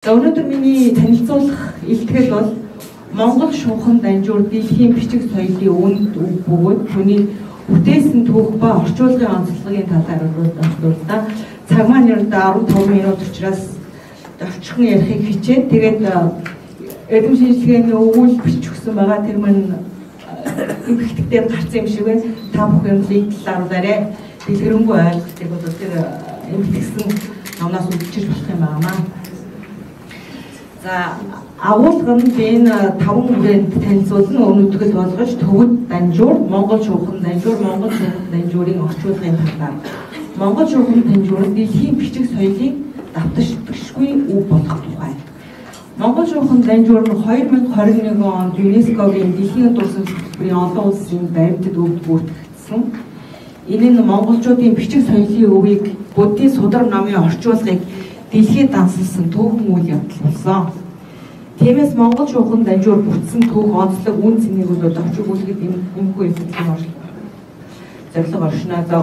Өнөөдөр миний танилцуулах илтгэл бол Монгол шунхан данжуур дэлхийн бичиг соёлын үүнд бөгөөд түүний бүтээсэн түүх ба орчуулгын онцлогийн талаар уриалдаа. Цаг маань ерөнхийдөө 15 минут учраас орчхон ярихыг хичээд тэгээд эдем шинжилгээний өгүүл бичигсэн байгаа тэр маань эмхэгтэй гарсан юм шиг байна. Та бүхэн талаар барай дэлгэрэнгүй ойлголтыг бол тэр эмхэгсэн номоос үлчиж болох юм байна. За агуулга нь энэ 5 хүрээнд танилцуулна. Өнөөдрөл болгож төвд данжуур, Монгол шунхан данжуур, Монгол шунхан данжуурын орчуулгын талаар. Монгол шунхан данжуур дэлхийн бичиг соёлыг давтагдшгүй үе болох тухай. Монгол шунхан данжуур нь 2021 онд ЮНЕСКОгийн дэлхийн дурсан хөтөлбөрийн олон улсын баримтад бүртгэгдсэн. Энэ нь монголчуудын бичиг соёлын өвийг буддийн судар номын орчуулгыг дэлхийд дансалсан түүхэн үйл явдал болсон. Тиймээс Монгол шунхан данжуур бүтсэн түүх онцлог үн цэнийг олж өгүүлэхэд эмхүү эзэлсэн зорилго оршноо. За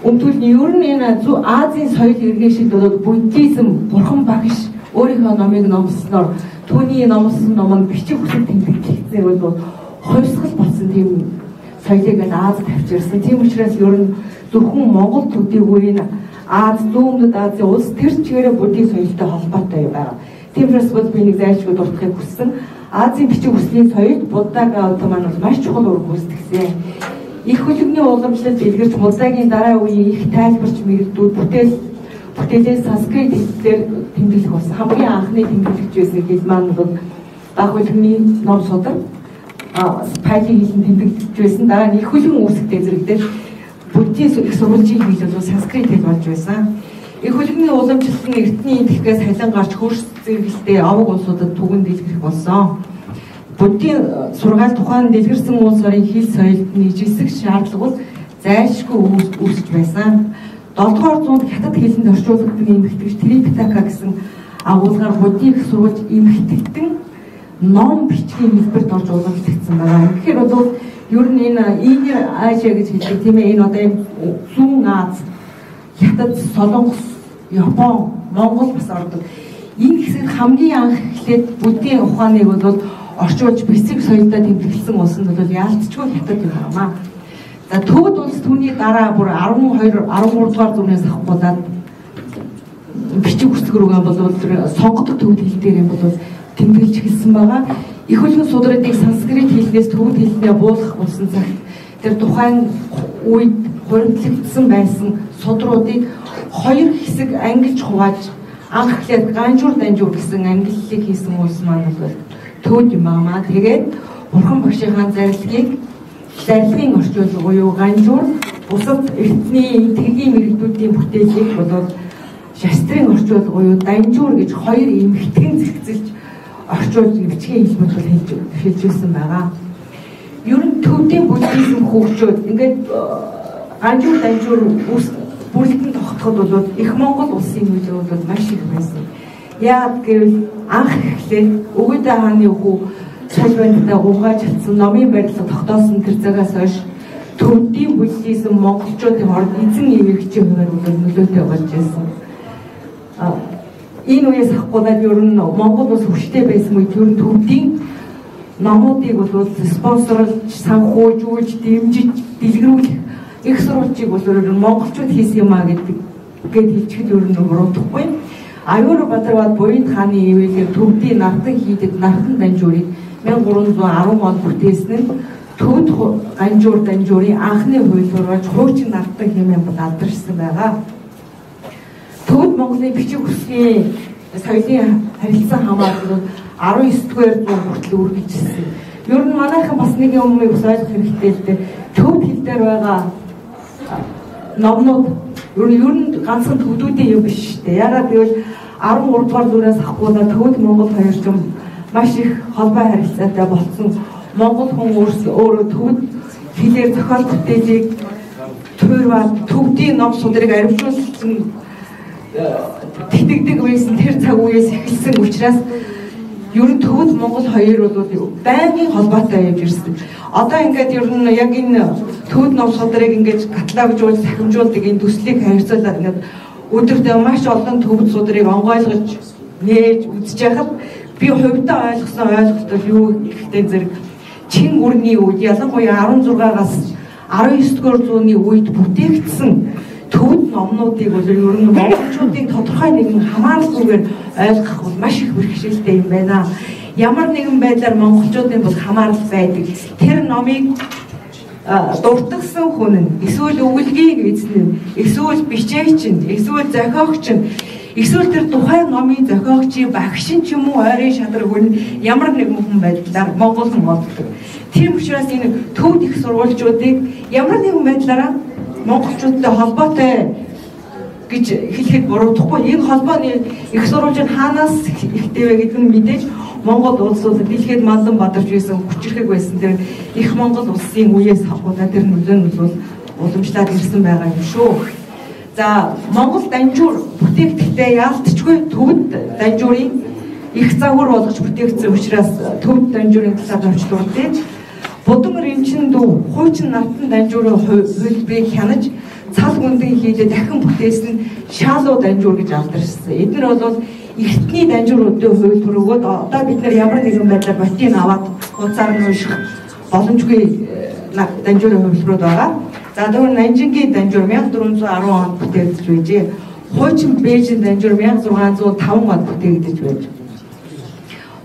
өмтгөл нь ер нь энэ Азийн соёл иргэншилд бол буддизм бурхан багш өөрийнхөө номыг номлосноор түүний номлосон ном нь бичиг хүсэл тэмдэглэгдсэн бол хувьсгал болсон тийм соёлыг Азад авчирсан. Тийм учраас ер нь зөвхөн Монгол төдийгүй энэ Аз зүүн Азийн улс тэр чигээрээ буддийн соёлтой холбоотой байгаа. Тиймээс бол би нэг зайлшгүй дуртахыг хүссэн. Азийн бичиг хүслийн соёлд Буддагийн одоо маань маш чухал үр гүйцэтгэсэн. Их хөлөгний уламжлалт дэлгэрч Буддагийн дараа үеийн их тайлбарч мэрэгдүүд бүтээлээс санскрит хэлээр тэмдэглэх болсон. Хамгийн анхны тэмдэглэж байсан хэл маань бол баг хөлөгний ном судар пали хэлэн тэмдэглэж байсан. Дараа нь их хөлөг үүсгтэй зэрэгдээд буддийн их сурвалжийн хэл бол санскрит хэл болж байсан. Их хөлөгний уламжлалт нь эртний энэтхгээс халин гарч хөрс зэрэгэлдээ овог улсуудад түгэн дэлгэрэх болсон. Буддийн сургаал тухайн дэлгэрсэн улс орын хэл соёлд нийжсэх шаардлага бол зайлшгүй үүсэж байсан. 7-р зуунд хятад хэлэнд орчуулдаг эмхэгч Трипитака гэсэн агуулгаар буддийн их сурвалж эмхэгтэн ном бичгийн хэлбэрт орж уламжлагдсан байгаа. Тэгэхээр бол ер нь энэ Инер Азия гэж хэлдэг тийм ээ. Энэ одоо зүүн Аз, Хятад, Солонгос, Япон, Монгол бас ордог. Энэ хэсэгт хамгийн анх эхлээд буддийн ухааныг бол орчуулж бичиг соёлдоо тэмдэглэсэн улс нь бол яалтчгүй Хятад юм байна. За төвд улс түүний дараа бүр 13 дугаар зуунаас авахгүйдаад бичиг үсгэрүүгээ бол сонгодог төвд хэл дээр юм бол тэмдэглэж эхэлсэн байгаа. Их хөлгийн судруудыг санскрит хэлнээс төвд хэлнээ буулгах болсон цагт тэр тухайн үед хуримтлагдсан байсан судруудыг хоёр хэсэг ангилж хувааж анх эхлээд ганжуур данжуур гэсэн ангиллалыг хийсэн улс маань бол төвд юм аа. Тэгээд бурхан багшийнхаа зарилгын орчуулга буюу ганжуур бусад эртний энэтхэгийн мэрэгдүүдийн бүтээлийг бол шастрын орчуулга буюу данжуур гэж хоёр эмхтгэн зэгцэлж орчуулж бичгийн хэлбэрт хэлжүүлсэн байгаа. Ер нь төвдийн буддизм хөгжөөд ингээд ганжуур данжуур бүлэгэн тогтоход бол их Монгол улсын үйл бол маш их байсан. Яагаад гэвэл анх эхлээд Өвөдөө хааны хүү Цолбандтай угааж чадсан номын барилга тогтоосон тэр цагаас хойш төвдийн буддизм монголчуудын хооронд эзэн эмэгчийн хувьд бол нөлөөтэй болж байсан. Энэ үеэс ахгүйдад ер нь Монгол улс хүчтэй байсан үед ер нь төвдийн номуудыг бол спонсорлж, санхүүжүүлж, дэмжиж, дэлгэрүүлэх их сурвалжийг бол ер нь монголчууд хийсэн юм а гэдэг хэлчихэд ер нь мөрөдхгүй. Аюур Бадарбад Буян хааны ивэлээр төвдийн нартан хийдэд нартан данжуурыг 1310 онд бүтээсэн нь төвд ганжуур данжуурын анхны хувилбарж хуучин нартан хэмээн алдаршсан байгаа. Төвд Монголын бичиг хүслийн соёлын харилцан хамаарал 19-р зуун хүртэл үргэлжилсэн. Ер нь манайхан бас нэг юмыг ойлгох хэрэгтэй л дээ. Төвд хэл дээр байгаа номнууд ер нь ганцхан төвдүүдийн юм биш шүү дээ. Яагаад гэвэл 13 дугаар зуунаас ахгүйдаа төвд Монгол хоёрчим маш их холбоо харилцаатай болсон. Монгол хүн өөрөө төвд хэлээр зохиол бүтээлийг туурваад төвдийн ном судрыг аримшуулсан тэтгдэг байсан тэр цаг үеэс эхэлсэн учраас ер нь төвд Монгол хоёр бол байнгын холбоотой явж ирсэн. Одоо ингээд ер нь яг энэ төвд ном судрыг ингээд каталогжуулж сахимжуулдаг энэ төслийг харьцуулаад ингээд өдөртөө маш олон төвд судрыг онгойлгож нээж үзэж байхад би хувьдаа ойлгосон ойлголт бол юу гэхтэй зэрэг чин гүрний үед ялангуяа 16-аас 19-р зууны үед бүтээгдсэн төвд номнуудыг бол ер нь монголчуудын тодорхой нэгэн хамааралгүйгээр ойлгох бол маш их бэрхшээлтэй юм байна. Ямар нэгэн байдлаар монголчуудын бол хамаарал байдаг. Тэр номыг дуртагсан хүн нь эсвэл өгүүлгийг эзэн нь эсвэл бичээч нь эсвэл зохиогч нь эсвэл тэр тухайн номын зохиогчийн багш нь ч юм уу ойрын шадар хүн ямар нэгэн хүн байдлаар монгол хүн болдог. Тийм учраас энэ төвд их сурвалжуудыг ямар нэгэн байдлаараа монголчуудтай холбоотой гэж хэлэхэд буруудахгүй. Энэ холбооны их сурвалж нь хаанаас ихтэй вэ гэдэг нь мэдээж Монгол улс бол дэлхийд мандан бадарч байсан хүчирхэг байсан тэр их Монгол улсын үеэс хавхуудаа тэр нөлөө бол уламжлаад ирсэн байгаа юм шүү. За Монгол данжуур бүтээгдэхтэй яалтчгүй төвд данжуурын их загвар болгож бүтээгдсэн учраас төвд данжуурын талаар авч дурдж Будан Ринчин дүү хуучин нартан данжуурын хөлбөрийг хянаж цал гүндэн хийлээ дахин бүтээсэн шаалуу данжуур гэж алдаршсан. Эдгээр бол эртний данжууруудын хувьд өргөөд одоо бид нар ямар нэгэн байдлаар ботин аваад хуцаар нь унших боломжгүй данжуурын хувилбарууд байгаа. За тэгвэл Нанжингийн данжуур 1410 онд бүтээгдэж байжээ. Хуучин Бээжин данжуур 1605 онд бүтээгдэж байж.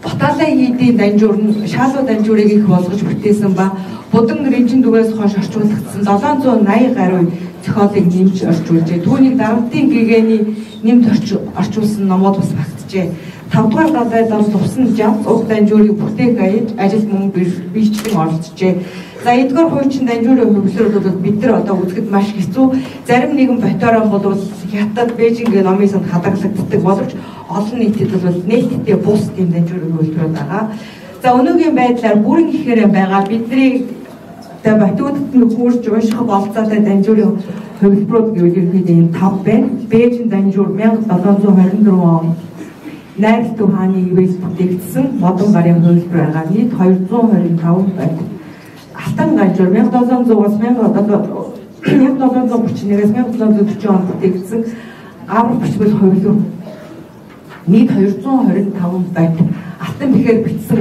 Баталаа хийдийн данжуур нь шаалуу данжуурыг их болгож бүтээсэн ба Будан Ринчин дүүгээс хойш орчуулагдсан 780 гаруй зохиолыг нэмж орчуулжээ. Түүнийг дарамтын гэгээний нэмд орчуулсан номууд бас багтжээ. 5 дугаар далайд зурсан жамц уг данжуурыг бүтээх ажил мөн бичлэн оролцжээ. За эдгээр хуучин данжуурын хөвлөрүүд бол бид нар одоо үзэхэд маш хэцүү. Зарим нэгэн боторон бол хятад Бээжингийн номын санд хадгалагддаг боловч олон нийтэд бол нээлттэй бус тийм данжуурын хөвлөрүүд байгаа. За өнөөгийн байдлаар бүрэн ихээр байгаа бидний батуудад нь хурж унших болцоотой данжуурын хөвлөрүүд гэвэл ерөнхийдөө энэ 5 байна. Бээжин данжуур 1724 он Найрал Төв хааны ивээс бүтээгдсэн модон гарын хөвлөр байгаа. Нийт 225 байна. Алтан данжуур 1700-аас 1731-ээс 1740 онд бүтээгдсэн аврал бичмэл хөвлөр нийт 225 байна. Алтан бэхээр бичсэн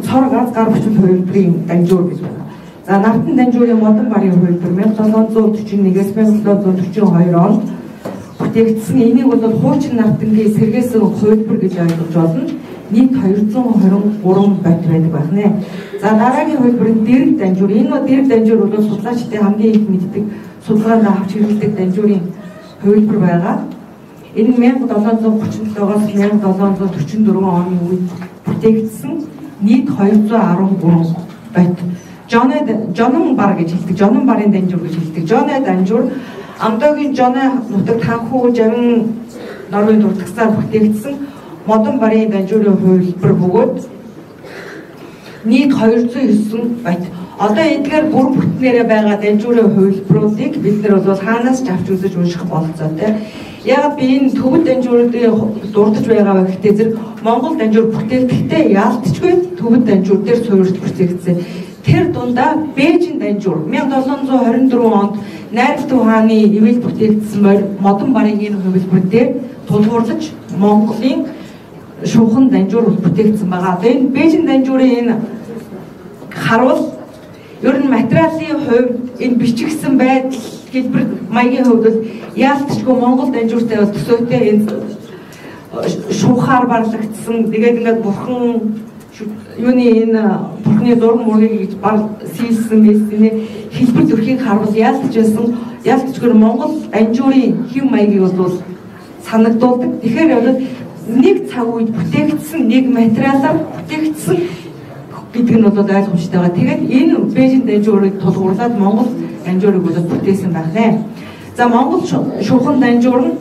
цор газ гар бичмэл хөвлөрийн данжуур гэж байна. За Нартан данжуурын модон гарын хөвлөр 1741-ээс 1742 онд бүтээгдсэн. Энийг бол хуучин Нартангийн сэргээсэн хөвлөр гэж ойлгож болно. Нийт 223 бат байдаг байна. За дараагийн хөлбөр нь дэрэг данжуур. Энэ дэрэг данжуур бол судлаачдын хамгийн их мэддэг судалгаанд авч хэрэглэдэг данжуурын хөлбөр байгаа. Энэ 1737-аас 1744 оны үед бүтээгдсэн нийт 213 бат. Жонон бар гэж хэлдэг. Жонон барын данжуур гэж хэлдэг. Жоны данжуур Амдогийн Жоны нутаг Танхүү Жавин норын дуртагсаар бүтээгдсэн модон барын данжуурын хөлбөр бөгөөд нийт 209 бат. Одоо эдгээр бүр бүтнээрээ байгаа данжуурын хөлбөрүүдийг бид нар бол хаанаас ч авч үзэж унших болцоотой. Яг би энэ төвд данжууруудыг дурдж байгаа гэхдээ зэрэг Монгол данжуур бүтээхдээ яалтчгүй төвд данжуур дээр суурьж бүтээгдсэн. Тэр дундаа Бээжин данжуур 1724 онд Найрал Төв хааны ивэл бүтээгдсэн модон барын энэ хөвлбөр дээр тулгуурлаж Монголын шуухан данжуур бүтээгдсэн байгаа. Одоо энэ Бээжин данжуурын энэ харуул ер нь материалын хувьд энэ бичигдсэн байдал хэлбэр маягийн хувьд бол яалтчгүй Монгол данжууртай бол төсөөтэй энэ шуухаар барлагдсан. Тэгээд ингээд бурхан юуны энэ бурхны зураг мөргийг гэж сийсэн байсан хэлбэр төрхийг харуул яалтчгүй Монгол данжуурын хэв маягийг бол санагдуулдаг. Тэгэхээр бол нэг цаг үед бүтээгдсэн нэг материалаар бүтээгдсэн гэдэг нь бол ойлгомжтой байгаа. Тэгээд энэ Бээжин данжуурыг тулгуурлаад Монгол данжуурыг бол бүтээсэн байна. За Монгол шуухан данжуур нь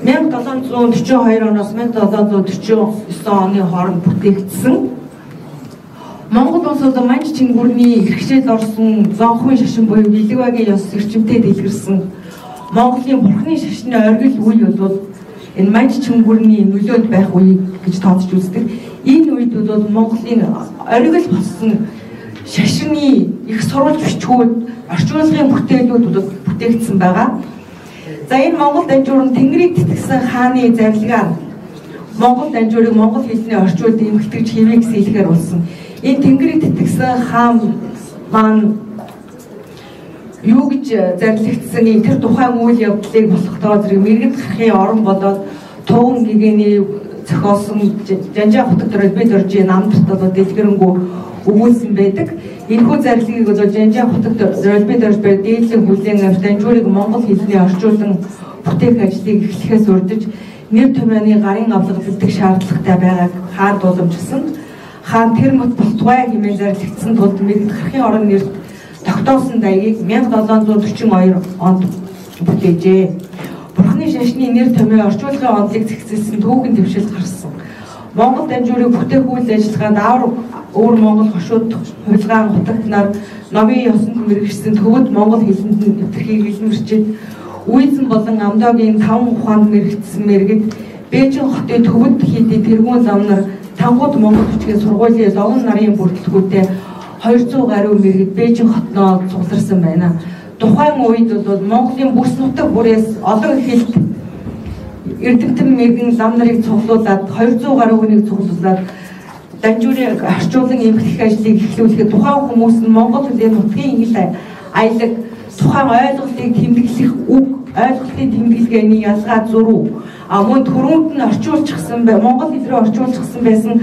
1742 оноос 1749 оны хооронд бүтээгдсэн. Монгол улс бол манж чингүрний хэрэгшээл орсон зонхын шашин буюу Билэгвагийн ёс эрчимтэй дэлгэрсэн Монголын бурхны шашны оргил үе бол энэ манж чингүрний нөлөөнд байх үе гэж тооцож үздэг. Энэ үед бол Монголын оргил болсон шашны их сурвалж бичгүүд, орчуулгын бүтээлүүд бүтээгдсэн байгаа. За энэ Монгол данжуур нь Тэнгэрийг тэтгэсэн хааны зарилгаар Монгол данжуурыг монгол хэлний орчуулд эмхтгэж хэвээ гэсэн хэлээр болсон. Энэ тэнгэрийг тэтгсэн хаан маань юу гэж зарлигдсан тэр тухайн үйл явдлыг болохдоо зэрэг мэрэгд гарахын орон болоод Туган гэгэний зохиолсон Жанжаа хотод ролбид оржийн намтарт одоо дэлгэрэнгүй өгүүлсэн байдаг. Энэхүү зарлигийг одоо Жанжаа хотод ролбид орж бай дээдлийн хүлээн авч данжуурыг монгол хэлний орчуулан бүтээх ажлыг эхлэхээс урьдч нэр томьёоны гарын авлага бэлдэх шаардлагатай байгааг хаан дууламжлсан. Хаан тэр мот болтугай хэмээн зарлигдсан тулд мэрэгд гарахын орон нэрт тогтоосон дайгийг 1742 онд бүтээжээ. Бурхны шашны нэр томьёо орчуулгын онцлог зэгцэлсэн түүхэн дэвшил гарсан. Монгол данжуурыг бүтээх үйл ажиллагаанд өөр монгол хошууд хувилгаан хутагт нар номын ёсонд мэргэжсэн төвд монгол хэлэнд нэвтрхийг илмэрчээд үйзэн болон амдоогийн 5 ухаанд мэрэгдсэн мэргэд Бээжин хотын төвд хийдийн тэргүүн зам нар тангууд монгол хүчгийн сургуулийн ловон нарын бүрэлдэхүүнтэй 200 гаруй мэргэд Бээжин хотноо цугларсан байна. Тухайн үед бол Монголын бүс нутаг бүрээс олон хэлт эрдэмтэн мэргэн зам нарыг цуглуулад 200 гаруй хүнийг цуглуулад данжуурыг орчуулан эмхлэх ажлыг эхлүүлэхэд тухайн хүмүүс нь Монгол хэлний нутгийн хэл аялаг тухайн ойлголтыг тэмдэглэх үг ойлголтын тэмдэглэгээний ялгаа зурв мөн түрүүнд нь орчуулчихсан Монгол хэл рүү орчуулчихсан байсан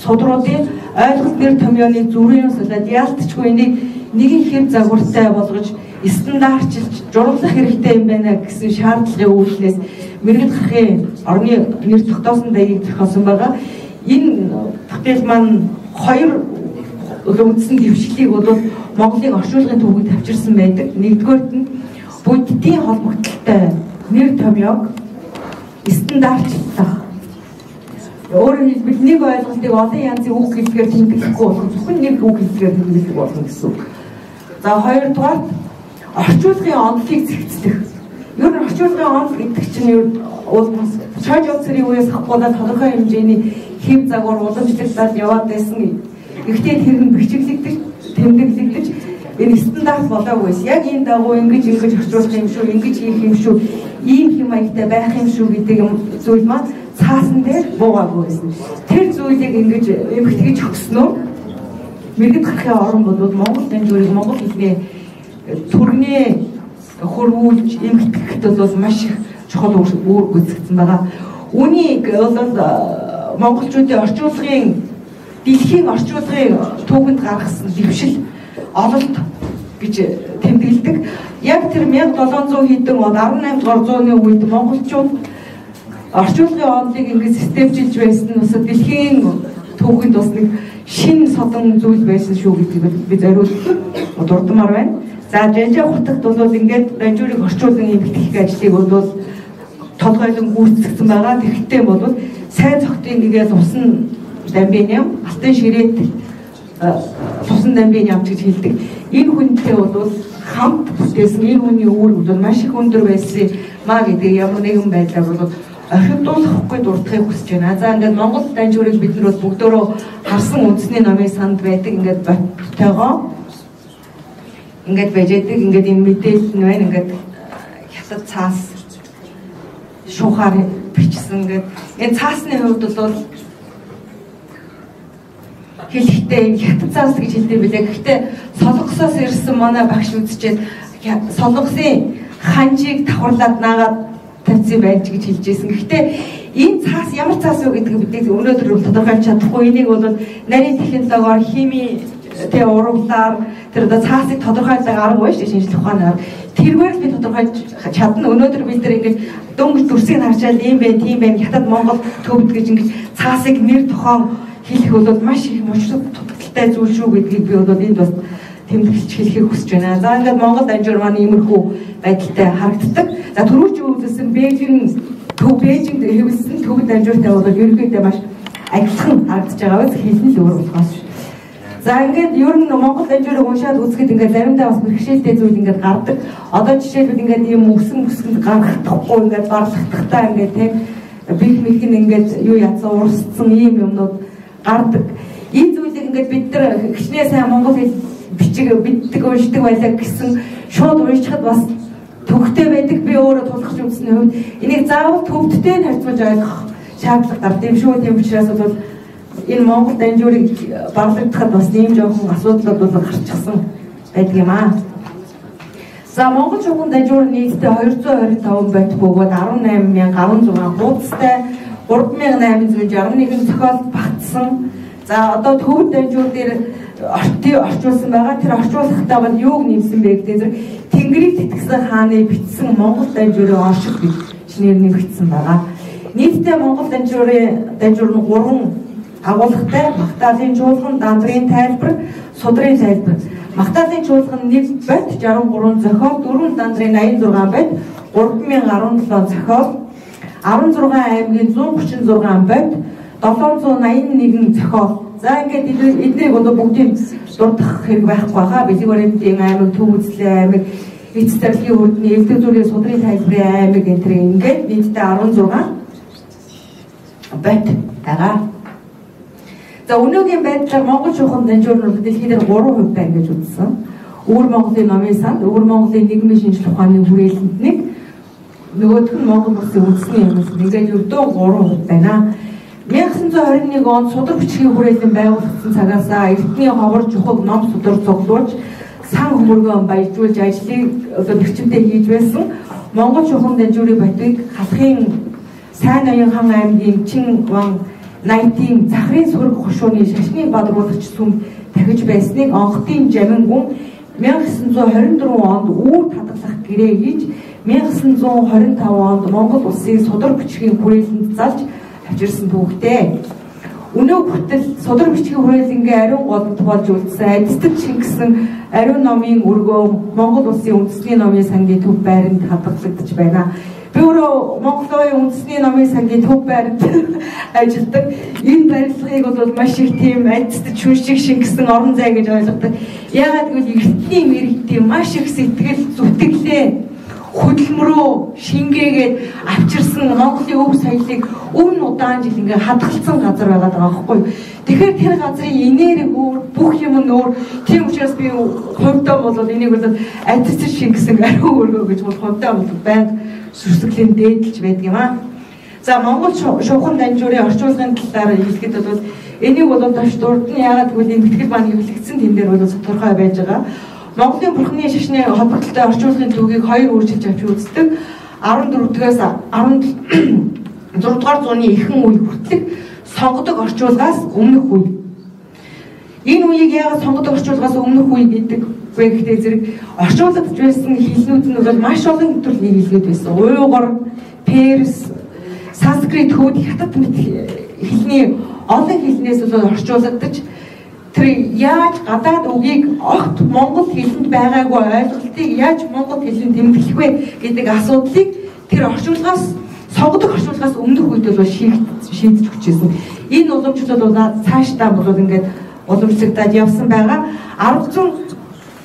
судруудын ойлголт нэр томьёоны зүрийн сулаад яалтчгүй нэгэн хэв загвартай болгож стандартчилж журлах хэрэгтэй юм байна гэсэн шаардлагын үйлдэлээс мэрэгд гарахын орны нэр тогтоосон дайгийг зохиосон байгаа. Энэ бүтээл маань хоёр үндсэн дэвшлийг бол Монголын орчуулгын төвөнд тавьчирсан байдаг. Нэгдүгээрт нь буддийн холбогдлолтой нэр томьёог стандартчлах. Өөрөөр хэлбэл нэг ойлголтыг олон янзын үг хэлээр тэмдэглэхгүй болох зөвхөн нэг үг хэлээр тэмдэглэх болно гэсэн үг. За хоёрдугаар орчуулгын онцлог зэгцлэх. Ер нь орчуулгын онц гэдэг чинь улс шаж улсрын үеэс хавуулаад тодорхой хэмжээний хэв загвар уламжлагдаад яваад байсан. Гэхдээ тэр нь бичиглэгдэж, тэмдэглэгдэж энэ стандарт болоогүй байсан. Яг энэ дагуу ингэж орчуулах юм шүү, ингэж хийх юм шүү, ийм хэм маягтай байх юм шүү гэдэг зүйл маань цаасан дээр буугаагүй байсан. Тэр зүйлийг ингэж эмхтгэж өгснөө мэрэгд гарахын орон бол Монгол данжуурыг монгол хэлний төрний хөрвүүлж эмхтгэхэд бол маш их чухал үүрэг гүйцэгдсэн байгаа. Үүнийг бол монголчуудын орчуулгын дэлхийн орчуулгын түүхэнд гаргасан дэвшил ололт гэж тэмдэглэдэг. Яг тэр 1700 хэдэн он 18 дугаар зууны үед монголчууд орчуулгын онолыг ингэж системжилж байсан нь бас дэлхийн түүхэнд бас нэг шин содон зүйл байсан шүү гэдгийг би зориулж дурдмаар байна. За Жанжаа хотод бол ингээд данжуурыг орчуулан эмхтгэх ажлыг бол толгойлон гүйцэтгэсэн байгаа. Тэгэхдээ бол сайн цогтын нэгээд усан дамбын яам, алтан ширээт тусан дамбын яам гэж хэлдэг. Энэ хүнтэй бол хамт бүтээсэн энэ хүний үүрэг бол маш их өндөр байсан маа гэдэг ямар нэгэн байдлаар бол орхигдуулахгүй дурдахыг хүсэж байна. За ингээд Монгол данжуурыг бид нар бол бүгдөө харсан үндэсний номын санд байдаг ингээд ботойгоо ингээд байж байдаг. Ингээд энэ мэдээлэл нь байна. Ингээд хятад цаас шуухаар бичсэн. Ингээд энэ цаасны хувьд бол хэлэхдээ хятад цаас гэж хэлдэг билээ. Гэхдээ солонгосоос ирсэн манай багш үзчихэд солонгосын ханжийг давхарлаад наагаад тавьсан байж гэж хэлж ирсэн. Гэхдээ энэ цаас ямар цаас вэ гэдгийг бид өнөөдөр тодорхойлж чадахгүй. Энийг бол нарийн технологиор хими тэ урагдлаар тэр цаасыг тодорхойлох арга байна шүү дээ, шинжлэх ухаанаар. Тэргээр би тодорхойлж чадна. Өнөөдөр бид нар ингэж дөнгөж дүрсийг харчаад ийм байх, тийм байх, хятад Монгол төвд гэж ингэж цаасыг нэр тохон хэлэх бол маш их мөчлөг тутагтай зүйл шүү гэдгийг би бол энд бас тэмдэглэж хэлхийг хүсэж байна. За ингээд Монгол данжуур маань иймэрхүү байдалтай харагддаг. За түрүүч үзсэн Бээжинд хэвлэсэн төвд данжууртай бол ерөнхийдөө маш агилхан харагдаж байгаа биз хэлэн л өөр болохоос. За ингээд ер нь Монгол данжуурыг уншаад үзэхэд ингээд заримдаа бас бэрхшээлтэй зүйл ингээд гардаг. Одоо жишээлбэл ингээд ийм өсгөнд гаргахдахгүй ингээд барлагдахтаа ингээд тийм бих мэхин ингээд юу ятсан урсцсан ийм юмнууд гардаг. Энэ зүйлийг ингээд бид нар хичнээн сайн монгол хэл биддэг уншдаг байлаа гэсэн шууд уншихад бас төвхтэй байдаг. Би өөрөө тулгаж үзсний хувьд энийг заавал төвдтэй нь харьцуулж ойлгох шаардлага гардаг юм шүү. Тийм учраас бол энэ Монгол данжуурыг баглагдахад бас ийм жоохон асуудлууд бол гарчихсан байдаг юм аа. За Монгол чухал данжуур нийтдээ 225 байт бөгөөд 18,16 хуудастай 3,861 зохиол багтсан. За одоо төвд данжуур дээр орчуулсан байгаа. Тэр орчуулгатаа бол юуг нэмсэн бэ гэдэг зэрэг Тэнгэрийг тэтгсэн хааны бичсэн Монгол данжуурын оршил гэж шинээр нэмэгдсэн байгаа. Нийтдээ Монгол данжуур нь 3 агуулгатай: Магтаалын чуулган, Дандрын тайлбар, Судрын тайлбар. Магтаалын чуулган нэг байт 63 зохиол, 4 Дандрын 86 байт 3017 зохиол, 16 аймгийн 136 байт 781 зохиол. За ингээд эднийг одоо бүгдийг дурдах хэрэг байхгүй хаа. Бэлэг баримтын аймаг, Төв үзлээ аймаг, Эц зарлагын хүрдний Эвдэг зүрийн Судрын тайлбарын аймаг энтрийг ингээд нийтдээ 16 байт байгаа. За өнөөгийн байдлаар Монгол чухал данжуур нь дэлхийдээ 3% таа гэж үзсэн. Өвөр Монголын номын санд, Өвөр Монголын нийгмийн шинжилгээ ухааны хүрээлэнд нэг, нөгөөх нь Монгол улсын үндэсний юмс ингээд ердөө 3% байна. 1921 онд судар бичгийн хүрээлэн байгуулагдсан цагаас Эрдэнэ ховор чухал ном судар цуглуулж сан хөмөргөө баяжуулж ажлыг одоо бичвэртэй хийж байсан. Монгол чухал данжуурын батыг халахын Сайн ноён хан аймгийн Чин ван 80-ийн Захрын сүрэг хошууны шашны бадруулагч сүм тахиж байсныг Онхтын Жамин гүн 1924 онд үүр татгалах гэрээ хийж 1925 онд Монгол улсын судар бичгийн хүрээлэнд залж авчирсан түүхтэй. Өнөө хүртэл судар бичгийн хүрээлэнгээ ариун голд болж үлдсэн Адистэг шингэсэн ариун номын өргөө Монгол улсын үндэсний номын сангийн төв байранд хадгалагдаж байна. Би өөрөө Монголын үндэсний номын сангийн төв байранд ажилладаг. Энэ барилгыг бол маш их тийм Адистэг шүншиг шингэсэн орон зай гэж ойлгодог. Яагаад гэвэл эртний мэрэгтийн маш их сэтгэл зүтгэлээ хөдөлмөрөө шингээгээд авчирсан Монголын өв соёлыг өмнө удаан жил ингээ хадгалсан газар байгаад байгаа байхгүй. Тэгэхээр тэр газрын энерги өөр, бүх юм нь өөр. Тийм учраас би хувьдаа бол энийг бол адилхан шингэсэн ариун өргөө гэж бол хувьдаа бол байнга сүрсглийн дээдлж байдаг юм аа. За Монгол шуухан данжуурын орчуулгын талаар хэлэхэд бол энийг бол таш дурд нь яагаад гэвэл энэ бэлтгэл маань хэвлэгдсэн тэн дээр бол тодорхой байж байгаа. Монголын бурхны шашны холбогдолтой орчуулгын төвгийг 2 үржилж авч үздэг. 14-өөс 16 дугаар зууны ихэнх үе хүртэлх сонгодог орчуулгаас өмнөх үе. Энэ үеийг яагаад сонгодог орчуулгаас өмнөх үе гэдэг вэ гэхдээ зэрэг орчуулгадж байсан хэлнүүд нь бол маш олон төрлийн хэлнүүд байсан. Уйгур, Перс, Санскрит хүүд хятад хэлний олон хэлнээс бол орчуулагдаж тэр яаж гадаад үгийг огт монгол хэлэнд байгаагүй ойлголтыг яаж монгол хэлэнд тэмдэглэх вэ гэдэг асуудлыг тэр орчуулгаас сонгодог орчуулгаас өмнөх үед бол шийдэж өгчээсэн. Энэ уламжлал бол цаашдаа бол ингээд уламжлагдаад явсан байгаа.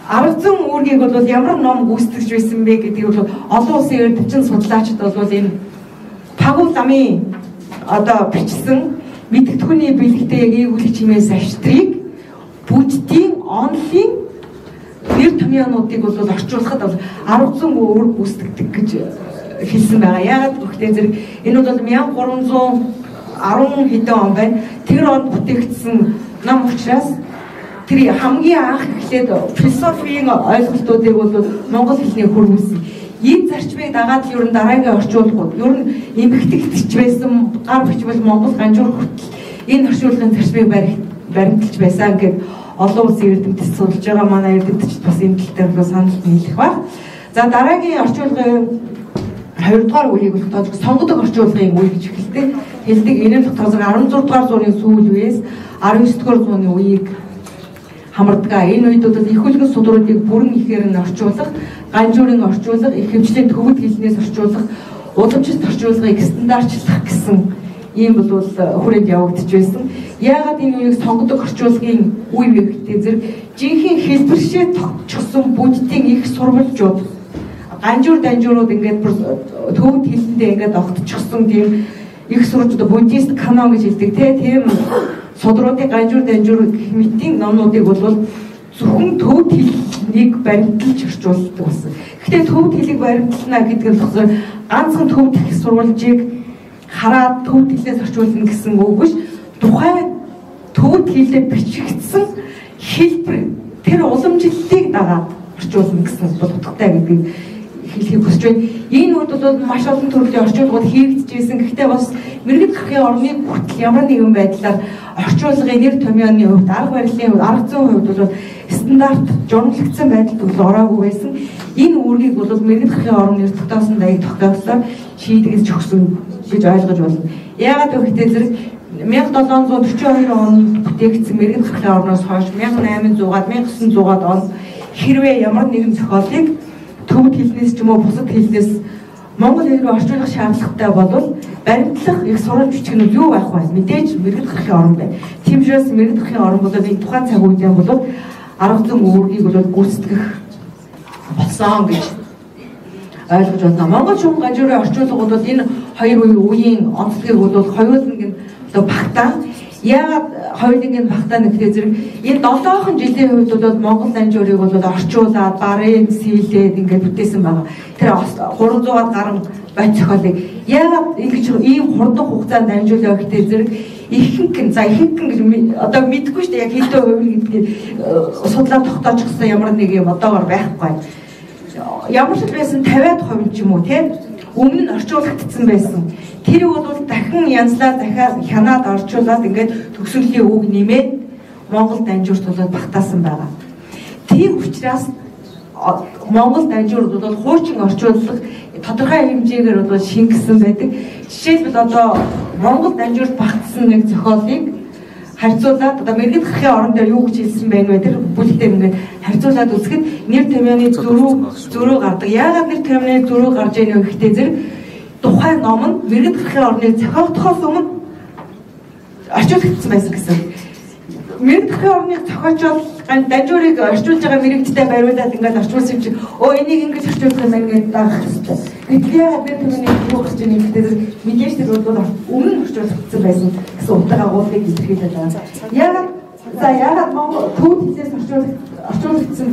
Арга зүйн үүргийг бол ямар ном гүйцэтгэж байсан бэ гэдгийг бол олон улсын эрдэмчин судлаачид бол энэ Пагул Ламын одоо бичсэн мэдгэдэггүй бэлэгтэй яг ээгүүл чимээс аштрыг бүждийн онлын нэр томьёонуудыг бол орчуулахад бол 10 өөр гүйцэтгэдэг гэж хэлсэн байгаа. Яагаад гэвэл зэрэг энэ бол 1310 хэдэн он байна. Тэр онд бүтээгдсэн ном учраас тэр хамгийн анх эхлээд философийн ойлголтуудыг бол монгол хэлний хөрвүүлсэн. Энэ зарчмыг дагаад ер нь дараагийн орчуулгууд ер нь эмгэгтэйч байсан гар бичвэл монгол ганжуур хүртэл энэ орчуулгын зарчмыг баримталж байсан гэд олон улсын эрдэмтэд судалж байгаа манай эрдэмтчид бас энэ тал дээр санал нийлэх баг. За дараагийн орчуулгын 2 дугаар үеийг бол тоож сонгодог орчуулгын үе гэж хэлдэг. Энэ л тоозог 16 дугаар зууны сүүл үеэс 19 дугаар зууны үеийг хамардаг. Энэ үед бол их хөлгөн судруудыг бүрэн ихээр нь орчуулах, ганжуурын орчуулга, их хэмжээний төвөд хэлнээс орчуулах, уламжлалт орчуулгыг стандартчлах гэсэн ийм бол хүрээнд явагдаж байсан. Яагаад энэ үеийг сонгодог орчуулгын үе вэ гэдэг зэрэг жинхэнэ хэлбэршээ тогтчихсон бүдтийн их сурвалжууд ганжуур данжуурууд ингээд төвд хэлэндээ ингээд огтчихсон тийм их сурвалжууд буддист канон гэж хэлдэг тийм судруудын ганжуур данжуур гэх мэтийн номнуудыг бол зөвхөн төвд хэлнийг баримталж орчуулдаг болсон. Гэхдээ төвд хэлийг баримтлана гэдэг нь болохоор ганцхан төвд их сурвалжийг хараад төвд хэлнээс орчуулна гэсэн үг биш. Тухайн төвд хэлээр бичигдсэн хэлбэр тэр уламжлалыг дагаад орчуулна гэсэн бол утгатай гэдгийг хэлхийг хүсэж байна. Энэ үед бол маш олон төрлийн орчуулгууд хийгдчихсэн. Гэхдээ бас мэргэд гарахын орны хүртэл ямар нэгэн байдлаар орчуулгын нэр томьёоны хувьд, арга барилын хувьд, арга зүйн хувьд бол стандарт журмлагдсан байдалд бол ороогүй байсан. Энэ үүргийг бол мэргэд гарахын орны нэр тогтоосон даяг тогтоосоор шийдэгдэж өгсөн гэж ойлгож байна. Яагаад гэвэл зэрэг 1742 онд бүтээгдсэн мэргэд гарахын орноос хойш 1800-аад 1900-аад он хэрвээ ямар нэгэн зохиолыг төвд хэлнээс ч юм уу бусад хэлнээс монгол хэл рүү орчуулах шаардлагатай бол баримтлах их сурвалж бичгнүүд юу байх вэ? Мэдээж мэргэд гарахын орн байна. Тийм учраас мэргэд гарахын орн бол энэ тухайн цаг үеийн бол арга зүйн үүргийг бол гүйцэтгэх болсон гэж ойлгож байна. Монгол шугам ганжуурын орчуулга бол энэ хоёр үеийн онцлогийг бол хоёуланг нь багтаа. Яагаад хоёуланг нь багтаа нэгтэй зэрэг энэ 7 жилийн хувьд бол монгол ганжуурыг бол орчуулаад барыг сийлээд ингээд бүтээсэн байгаа. Тэр 300-аад гаруй бат зохиолыг яагаад ингэж ийм хурдан хугацаанд дамжуулаа гэхтэй зэрэг ихэнх гэж одоо мэдэхгүй шүү дээ. Яг хэдэн хувь гэдгийг судлаад тогтоочихсан ямар нэг юм одоогор байхгүй. Ямар ч байсан 50% ч юм уу тийм өмнө нь орчуулагдсан байсан. Тэр бол дахин янзлаад дахиад хянаад орчуулад ингээд төгсгөлийн үг нэмээд Монгол данжуурт бол багтаасан байгаа. Тийм учраас Монгол данжуурд бол хуучин орчуулга тодорхой хэмжээгээр бол шингэсэн байдаг. Жишээлбэл одоо Монгол данжуурт багтсан нэг зохиолыг харьцуулаад одоо мэргэд гарахын орон дээр юу гэж хэлсэн байх вэ? Тэр бүлэгтээ ингээд харьцуулаад үзэхэд нэр томьёоны зөрүү гардаг. Яагаад нэр томьёоны зөрүү гарч ийнэ гэхтэй зэрэг тухайн ном нь мэргэд гарахын орныг зохиогдохоос өмнө орчуулагдсан байсан гэсэн. Мэргэд гарахын орныг зохиочоод данжуурыг орчуулж байгаа мэрэгчтэй бариулаад ингээд орчуулсан чинь энийг ингэж орчуулах юм байна гэдэг даах хэрэгтэй. Гэтэл яагаад нэр томьёоны зөрүү гарч ийнэ гэхтэй зэрэг мэдээж тэр бол өмнө орчуулагдсан байсан гэсэн утга агуулгыг илэрхийлж байгаа. Яагаад Монгол төвд хэлээс орчуулагдсан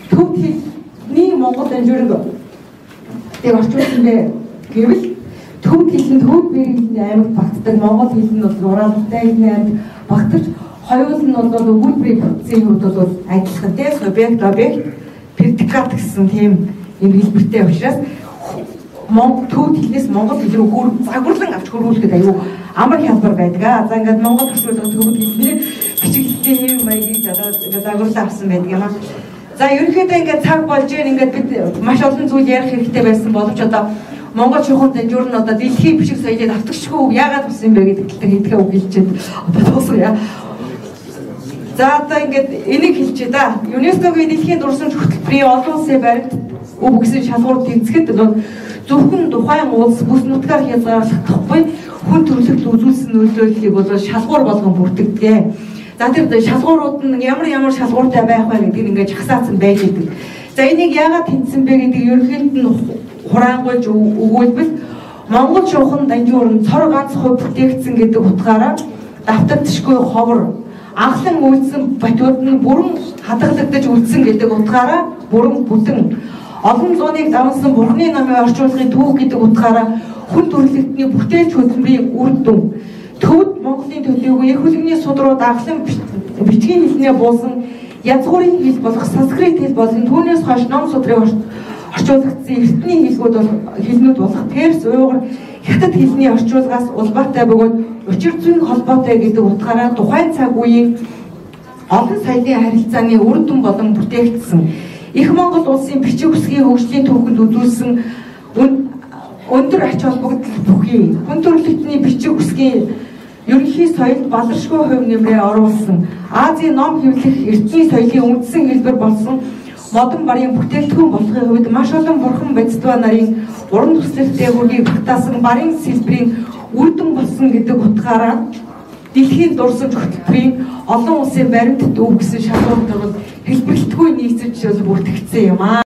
төвд хэлний Монгол данжуурыг орчуулсан бэ гэвэл төвд хэлний хэлний аймаг багтдаг, Монгол хэл нь бол уралтай хэлний аймаг багтаж хоёул нь бол өгүүлбэрийн процессын хувьд бол адилхан тийм субъект, объект, предикат гэсэн тийм юм хэлбэртэй учраас Монгол төвд хэлнээс Монгол хэл рүү загварлан авч хөрвүүлэхэд аюу амар хялбар байдаг. За ингээд Монгол орчуулгын төвд хэлний бичиглэлийн хэв маягийг загварлан авсан байдаг юм аа. За ерөнхийдөө ингээд цаг болж ингээд бид маш олон зүйл ярих хэрэгтэй байсан боловч одоо Монгол шугам данжуур нь одоо дэлхийн бичиг соёлыг автагшгүй үг яагаад болсон юм бэ гэдэг хэлдэг үг хэлчихэд одоо дуусгая. За одоо ингээд энийг хэлчихье да. ЮНЕСКОгийн дэлхийн дурсамж хөтөлбөрийн олон улсын баримт үг гэсэн шалгуур тэнцэхэд бол зөвхөн тухайн улс бүс нутгаар хязгаарлагдахгүй хүн төрөлхтөл үзүүлсэн нөлөөллийг бол шалгуур болгон бүртгэдэг. За тэр шалгуурууд нь ямар шалгууртай байх вэ гэдгийг ингээд жагсаасан байж идэг. За энийг яагаад тэнцсэн бэ гэдэг ерөнхийд нь хураангуйж өгүүлбэл Монгол шуухан данжуур нь цор ганц хувь бүтээгдсэн гэдэг утгаараа давтагдшгүй ховор анхлан үйлдсэн батууд нь бүрэн хадгалагдаж үлдсэн гэдэг утгаараа бүрэн бүтэн олон зууныг давсан Бурхны намын орчуулгын түүх гэдэг утгаараа хүн төрөлхтний бүтээлч хөдөлмөрийн үр дүн төвд Монголын төлөвлөгөө их хөлөгний судрууд анхлан бичгийн хэлнээ буусан язгуурын хэл болох санскрит хэл болон түүнээс хойш ном судрыг орчуулагдсан эртний хэлнүүд болох перс, уйгур, хятад хэлний орчуулгаас улбаатай бөгөөд учир зүйн холбоотой гэдэг утгаараа тухайн цаг үеийн олон соёлын харилцааны үр дүн болон бүтээгдсэн их Монгол улсын бичиг үсгийн хөгжлийн түүхэнд үзүүлсэн өндөр ач холбогдол бүхий хүн төрөлхтний бичиг үсгийн ерөнхий соёлд баларшгүй хувь нэмрээ оруулсан Азийн ном хэвлэх эртний соёлын үндсэн хэлбэр болсон модон барын бүтээгдэхүүн болохын хувьд маш олон бурхан бодисдва нарын уран төслөлтэй хөргийг багтаасан барын сэлбэрийн үр дүн болсон гэдэг утгаараа дэлхийн дурсамж хөтөлбөрийн олон улсын баримтд үг гэсэн шалгуурт бол хэлбэрлэлтгүй нийцэж бүртгэгдсэн юм аа.